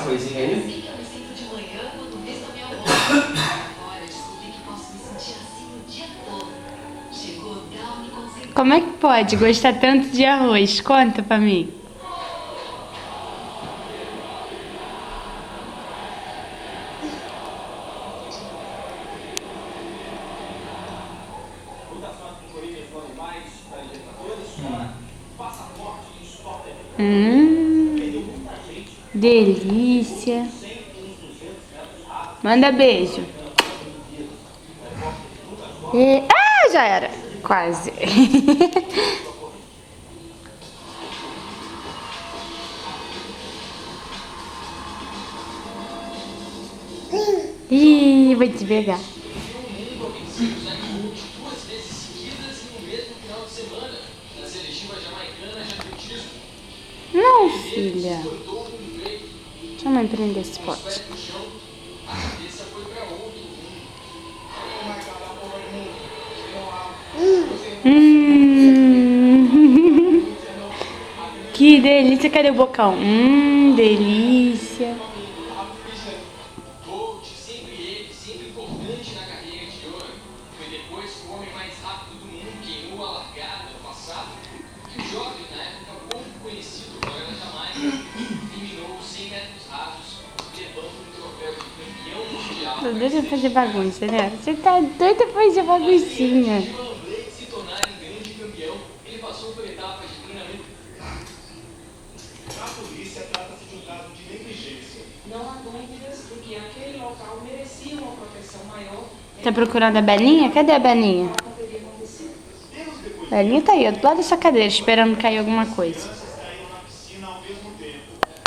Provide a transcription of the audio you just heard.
coisinha aí? Assim que eu me sinto de manhã quando visto a minha avó. Agora descobri que posso me sentir assim o dia todo. Chegou Downy concentrado. Como é que pode gostar tanto de arroz? Conta pra mim. Delícia. Manda beijo. Ah, já era. Quase. Ih, vou te pegar. Não, filha. Deixa a mãe prender esse pote. Que delícia. Cadê o bocão? Delícia. Sempre importante na carreira de ouro. Foi depois que o homem mais rápido do mundo queimou a largada no passado, que o jovem, na época pouco conhecido por ela jamais, terminou 100 metros rasos, levando o troféu de campeão mundial. Tô doida pra fazer bagunça, né? Você tá doida pra fazer baguncinha. Se tornar um grande campeão, ele passou por etapas de treinamento. A polícia trata-se de um caso de negligência. Não há dúvidas de que aquele local merecia uma proteção maior. Tá procurando a Belinha? Cadê a Belinha? Belinha tá aí, do lado dessa cadeira, esperando cair alguma coisa.